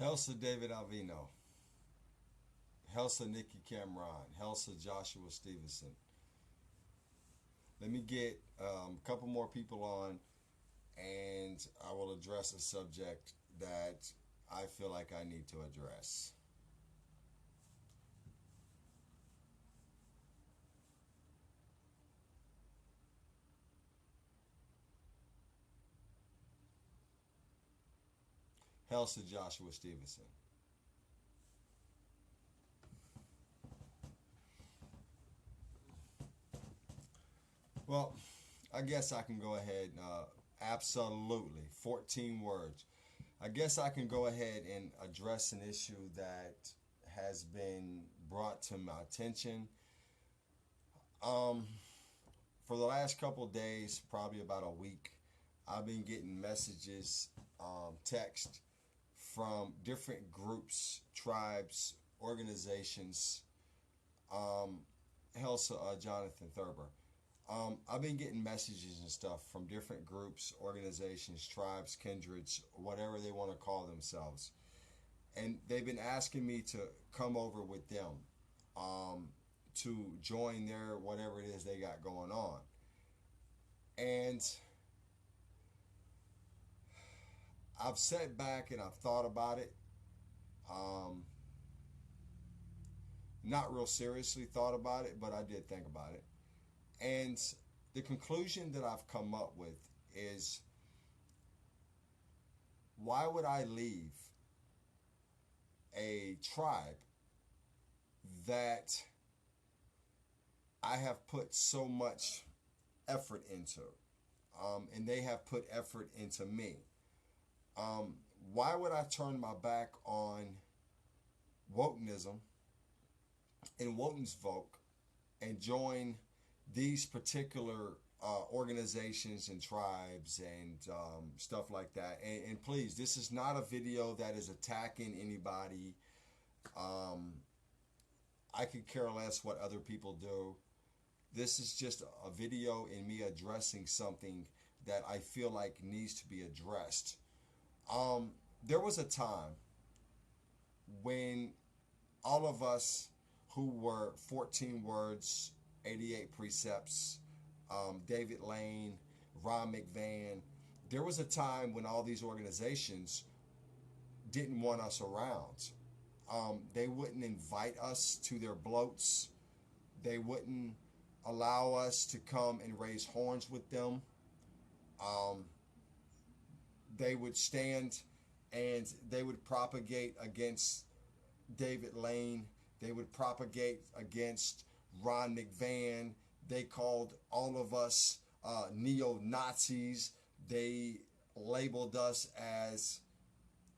Helsa David Alvino, Helsa Nikki Cameron, Helsa Joshua Stevenson. Let me get a couple more people on, and I will address a subject that I feel like I need to address. Helsa Joshua Stevenson. Well, I guess I can go ahead. Absolutely. 14 words. I guess I can go ahead and address an issue that has been brought to my attention. Um, for the last couple of days, probably about a week, I've been getting messages, text from different groups, tribes, organizations. Um, Helsa Jonathan Thurber. I've been getting messages and stuff from different groups, organizations, tribes, kindreds, whatever they want to call themselves. And they've been asking me to come over with them um, to join their whatever it is they got going on. And I've sat back and I've thought about it. Um, Not real seriously thought about it, but I did think about it. And the conclusion that I've come up with is, why would I leave a tribe that I have put so much effort into, and they have put effort into me? Um, why would I turn my back on Wotanism and WotansVolk and join these particular organizations and tribes and stuff like that? And please, this is not a video that is attacking anybody. I could care less what other people do. This is just a video in me addressing something that I feel like needs to be addressed. There was a time when all of us who were 14 words, 88 precepts, David Lane, Ron McVan, there was a time when all these organizations didn't want us around. They wouldn't invite us to their bloats. They wouldn't allow us to come and raise horns with them. Um, they would stand and they would propagate against David Lane. They would propagate against Ron McVan. They called all of us neo-Nazis. They labeled us as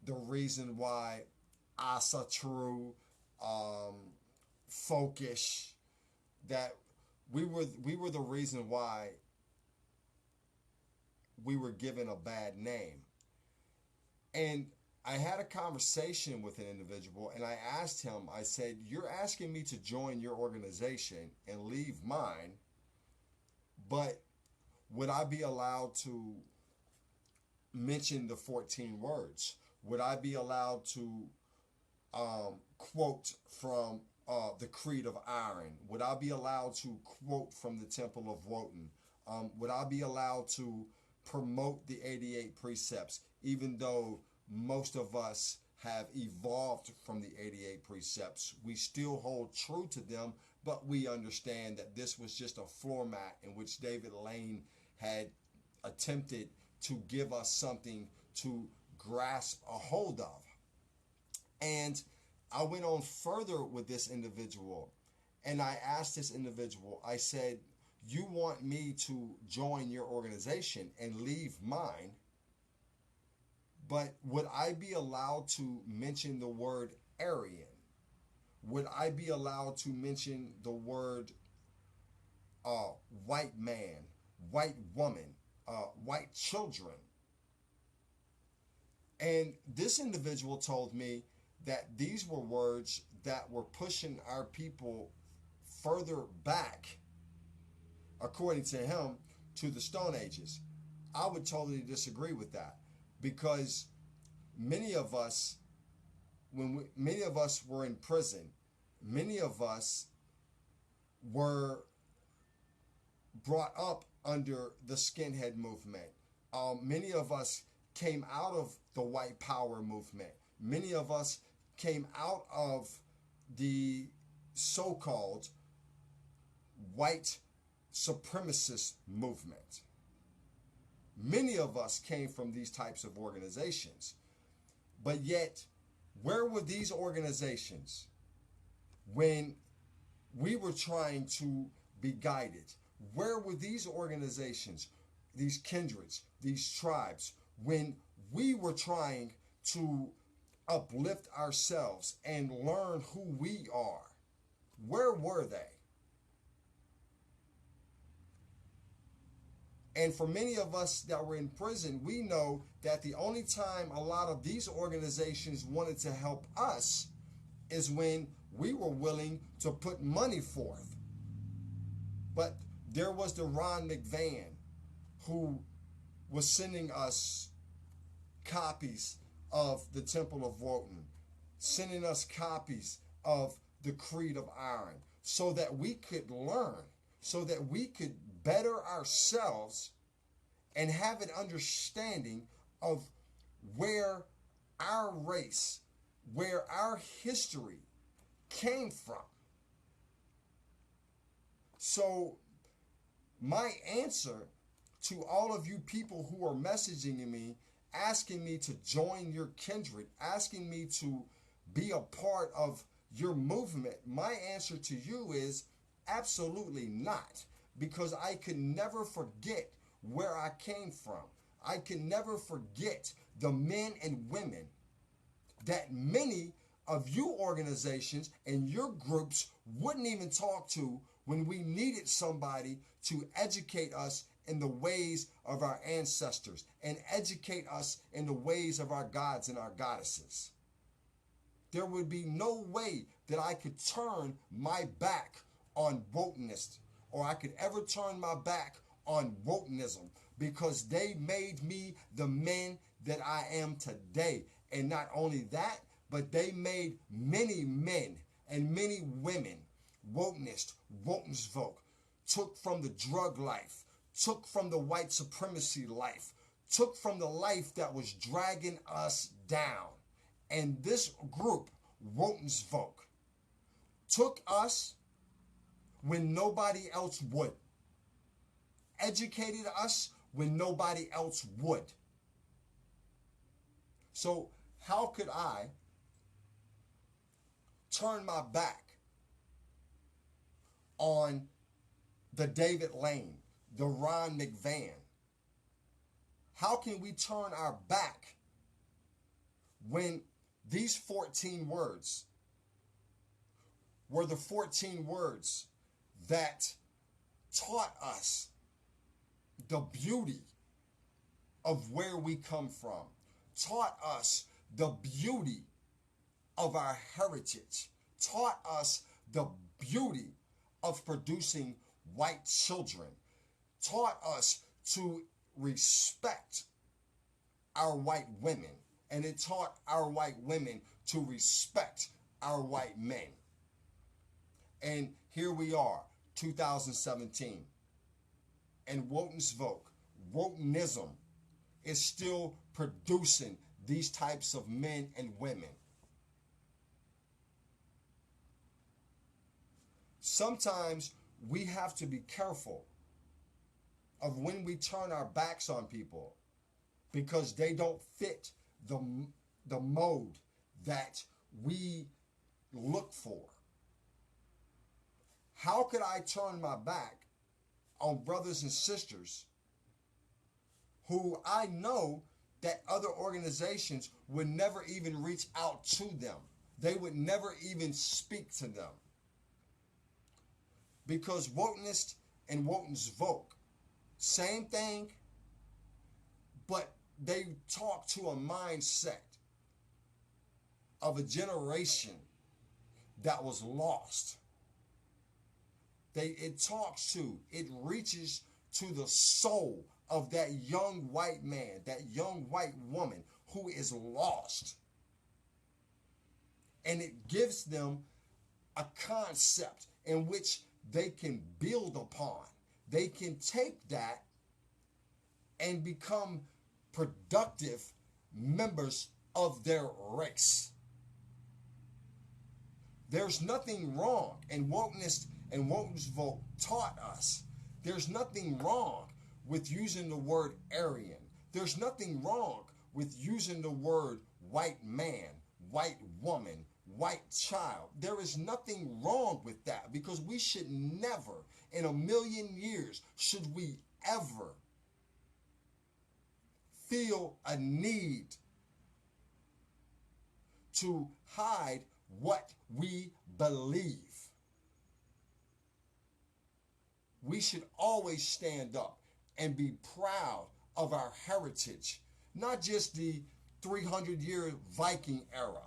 the reason why Asa True, folkish, that we were the reason why we were given a bad name. And I had a conversation with an individual and I asked him, I said, you're asking me to join your organization and leave mine, but would I be allowed to mention the 14 words? Would I be allowed to quote from the Creed of Iron? Would I be allowed to quote from the Temple of Wotan? Would I be allowed to promote the 88 precepts, even though most of us have evolved from the 88 precepts? We still hold true to them, but we understand that this was just a floor mat in which David Lane had attempted to give us something to grasp a hold of. And I went on further with this individual and I asked this individual, I said, you want me to join your organization and leave mine, but would I be allowed to mention the word Aryan? Would I be allowed to mention the word white man, white woman, white children? And this individual told me that these were words that were pushing our people further back, according to him, to the Stone Ages. I would totally disagree with that, because many of us many of us were in prison, many of us were brought up under the skinhead movement. Many of us came out of the white power movement. Many of us came out of the so-called white supremacist movement. Many of us came from these types of organizations. But yet, where were these organizations when we were trying to be guided? Where were these organizations, these kindreds, these tribes, when we were trying to uplift ourselves and learn who we are? Where were they? And for many of us that were in prison, we know that the only time a lot of these organizations wanted to help us is when we were willing to put money forth. But there was the Ron McVan who was sending us copies of the Temple of Wotan, sending us copies of the Creed of Iron, so that we could learn, so that we could better ourselves and have an understanding of where our race, where our history came from. So my answer to all of you people who are messaging me, asking me to join your kindred, asking me to be a part of your movement, my answer to you is absolutely not. Because I can never forget where I came from. I can never forget the men and women that many of you organizations and your groups wouldn't even talk to when we needed somebody to educate us in the ways of our ancestors and educate us in the ways of our gods and our goddesses. There would be no way that I could turn my back on Wotanists, or I could ever turn my back on Wotanism, because they made me the man that I am today. And not only that, but they made many men and many women, Wotanists, WotansVolk, took from the drug life, took from the white supremacy life, took from the life that was dragging us down. And this group, WotansVolk, took us when nobody else would, educated us when nobody else would. So how could I turn my back on the David Lane, the Ron McVan? How can we turn our back when these 14 words were the 14 words that taught us the beauty of where we come from, taught us the beauty of our heritage, taught us the beauty of producing white children, taught us to respect our white women, and it taught our white women to respect our white men. And here we are, 2017, and WotansVolk, Wotanism, is still producing these types of men and women. Sometimes we have to be careful of when we turn our backs on people, because they don't fit the mode that we look for. How could I turn my back on brothers and sisters who I know that other organizations would never even reach out to them? They would never even speak to them. Because Wotanist and WotansVolk, same thing, but they talk to a mindset of a generation that was lost. It reaches to the soul of that young white man, that young white woman who is lost. And it gives them a concept in which they can build upon. They can take that and become productive members of their race. There's nothing wrong, and wokeness and WotansVolk taught us. There's nothing wrong with using the word Aryan. There's nothing wrong with using the word white man, white woman, white child. There is nothing wrong with that, because we should never, in a million years, should we ever feel a need to hide what we believe. We should always stand up and be proud of our heritage, not just the 300-year Viking era,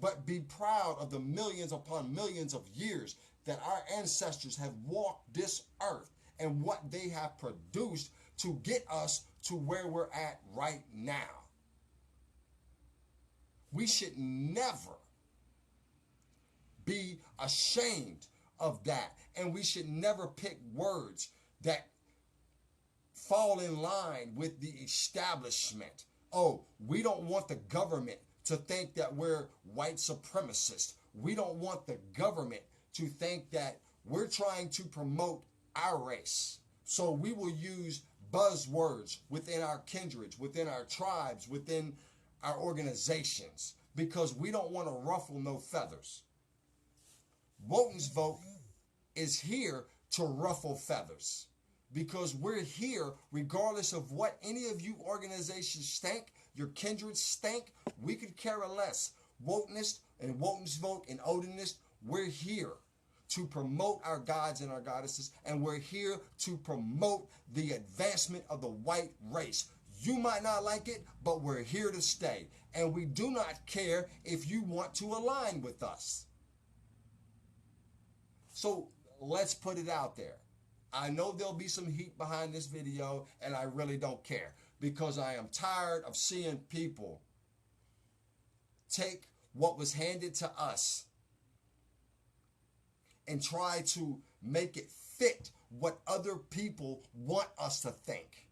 but be proud of the millions upon millions of years that our ancestors have walked this earth and what they have produced to get us to where we're at right now. We should never be ashamed of that, and we should never pick words that fall in line with the establishment. Oh, we don't want the government to think that we're white supremacists. We don't want the government to think that we're trying to promote our race. So we will use buzzwords within our kindreds, within our tribes, within our organizations, because we don't want to ruffle no feathers. WotansVolk is here to ruffle feathers, because we're here regardless of what any of you organizations think, your kindreds think. We could care less. Wotanist and WotansVolk and Odinist, we're here to promote our gods and our goddesses, and we're here to promote the advancement of the white race. You might not like it, but we're here to stay, and we do not care if you want to align with us. So let's put it out there. I know there'll be some heat behind this video, and I really don't care, because I am tired of seeing people take what was handed to us and try to make it fit what other people want us to think.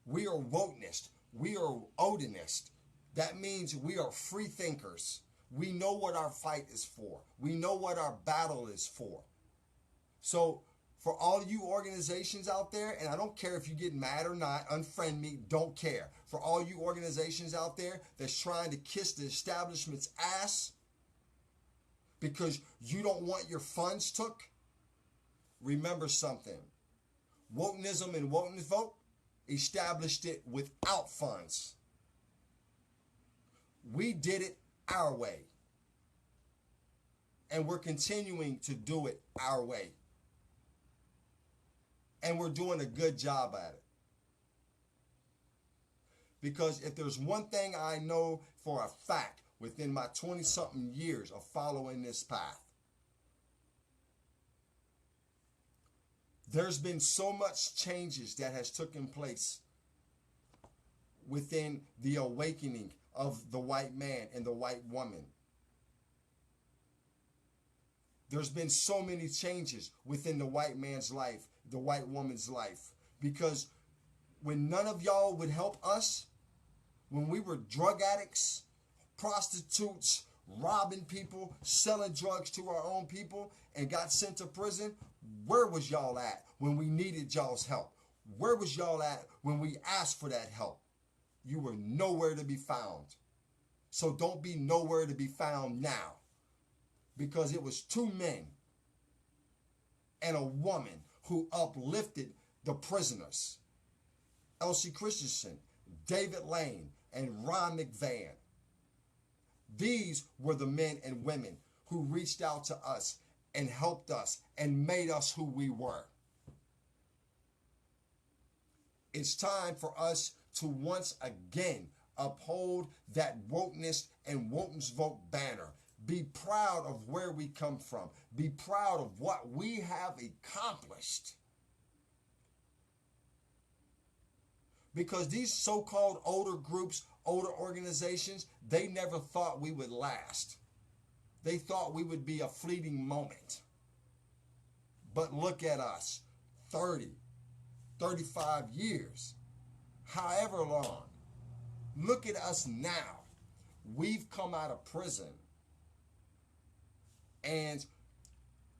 We are wotanist. We are Odinist. That means we are free thinkers. We know what our fight is for. We know what our battle is for. So for all you organizations out there, and I don't care if you get mad or not, unfriend me, don't care. For all you organizations out there that's trying to kiss the establishment's ass because you don't want your funds took, remember something. Wotanism and WotansVolk established it without funds. We did it our way. And we're continuing to do it our way. And we're doing a good job at it. Because if there's one thing I know for a fact within my 20-something years of following this path, there's been so much changes that has taken place within the awakening of the white man and the white woman. There's been so many changes within the white man's life, the white woman's life. Because when none of y'all would help us, when we were drug addicts, prostitutes, robbing people, selling drugs to our own people, and got sent to prison, where was y'all at when we needed y'all's help? Where was y'all at when we asked for that help? You were nowhere to be found. So don't be nowhere to be found now. Because it was two men and a woman who uplifted the prisoners. Elsie Christensen, David Lane, and Ron McVan. These were the men and women who reached out to us and helped us and made us who we were. It's time for us to once again uphold that wokeness and WotansVolk banner. Be proud of where we come from. Be proud of what we have accomplished. Because these so-called older groups, older organizations, they never thought we would last. They thought we would be a fleeting moment. But look at us, 30, 35 years, however long. Look at us now. We've come out of prison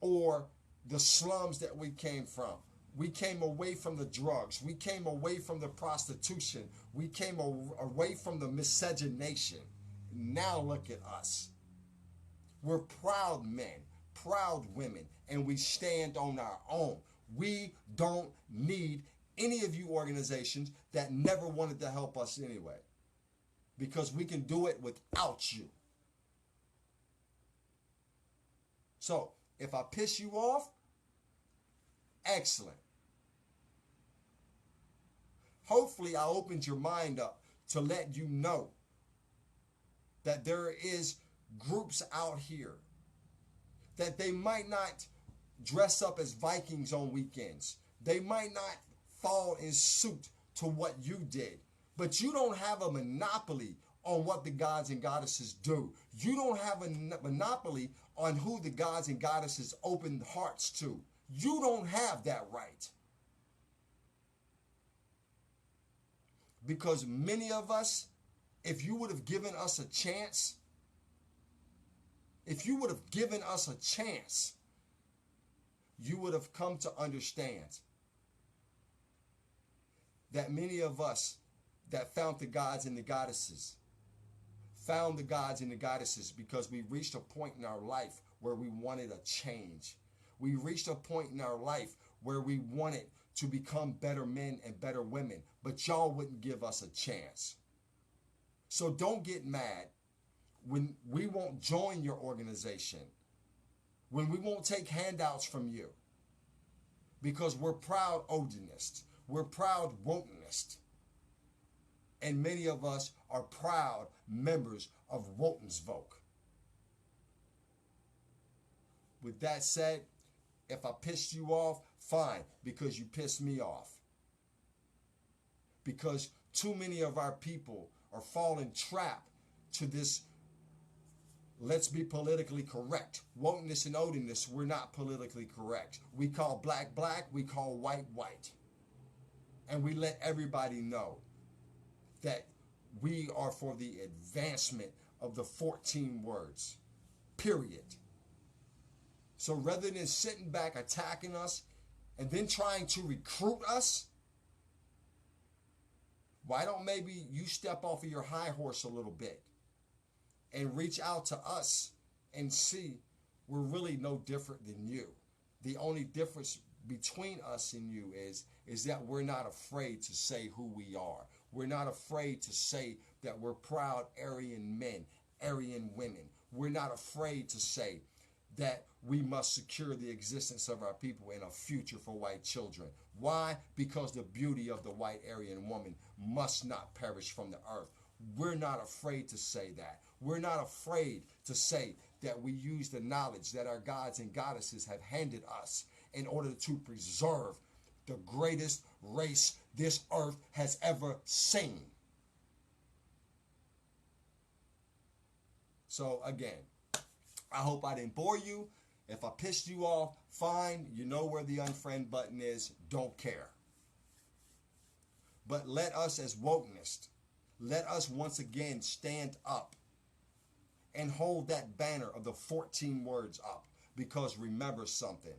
or the slums that we came from. We came away from the drugs. We came away from the prostitution. We came away from the miscegenation. Now look at us. We're proud men, proud women, and we stand on our own. We don't need any of you organizations that never wanted to help us anyway, because we can do it without you. So if I piss you off, excellent. Hopefully I opened your mind up to let you know that there is groups out here that they might not dress up as Vikings on weekends. They might not fall in suit to what you did, but you don't have a monopoly on what the gods and goddesses do. You don't have a monopoly on who the gods and goddesses open hearts to. You don't have that right. Because many of us, if you would have given us a chance, you would have come to understand that many of us that found the gods and the goddesses because we reached a point in our life where we wanted a change. We reached a point in our life where we wanted to become better men and better women, but y'all wouldn't give us a chance. So don't get mad when we won't join your organization, when we won't take handouts from you, because we're proud Odinists, we're proud Wotanists, and many of us are proud members of WotansVolk. With that said, if I pissed you off, fine, because you pissed me off. Because too many of our people are falling trap to this, let's be politically correct. Wotanists and Odinists, we're not politically correct. We call black, black, we call white, white. And we let everybody know that we are for the advancement of the 14 words, period. So rather than sitting back attacking us and then trying to recruit us, why don't maybe you step off of your high horse a little bit and reach out to us and see we're really no different than you. The only difference between us and you is that we're not afraid to say who we are. We're not afraid to say that we're proud Aryan men, Aryan women. We're not afraid to say that we must secure the existence of our people and a future for white children. Why? Because the beauty of the white Aryan woman must not perish from the earth. We're not afraid to say that. We're not afraid to say that we use the knowledge that our gods and goddesses have handed us in order to preserve the greatest race this earth has ever seen. So again, I hope I didn't bore you. If I pissed you off, fine. You know where the unfriend button is. Don't care. But let us as Wotanists, let us once again stand up and hold that banner of the 14 words up. Because remember something.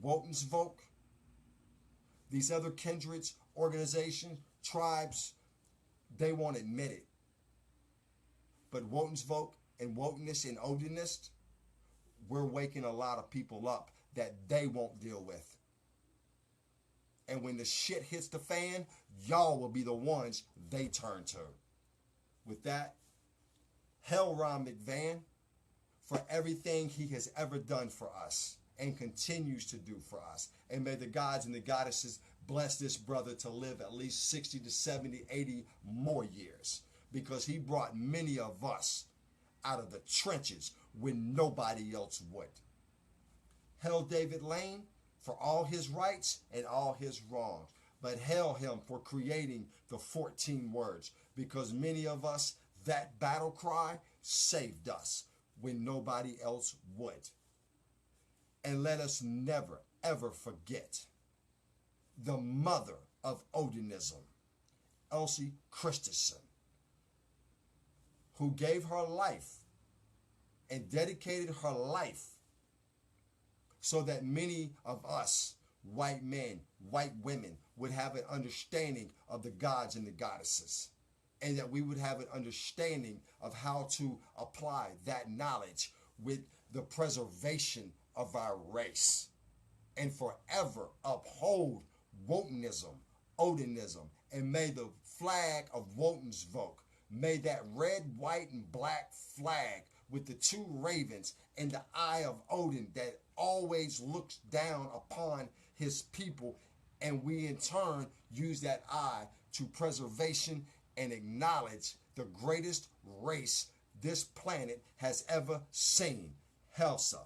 WotansVolk, these other kindreds, organizations, tribes, they won't admit it. But WotansVolk and Wotanists and Odinists, we're waking a lot of people up that they won't deal with. And when the shit hits the fan, y'all will be the ones they turn to. With that, hail Ron McVan for everything he has ever done for us and continues to do for us. And may the gods and the goddesses bless this brother to live at least 60 to 70, 80 more years, because he brought many of us out of the trenches when nobody else would. Hail David Lane for all his rights and all his wrongs. but hail him for creating the 14 words, because many of us, that battle cry saved us when nobody else would. And let us never, ever forget the mother of Wotanism, Elsie Christensen, who gave her life and dedicated her life so that many of us, white men, white women, would have an understanding of the gods and the goddesses, and that we would have an understanding of how to apply that knowledge with the preservation of our race, and forever uphold Wotanism, Wotanism, and may the flag of WotansVolk, may that red, white, and black flag with the two ravens and the eye of Odin that always looks down upon his people, and we in turn use that eye to preservation and acknowledge the greatest race this planet has ever seen. Helsa.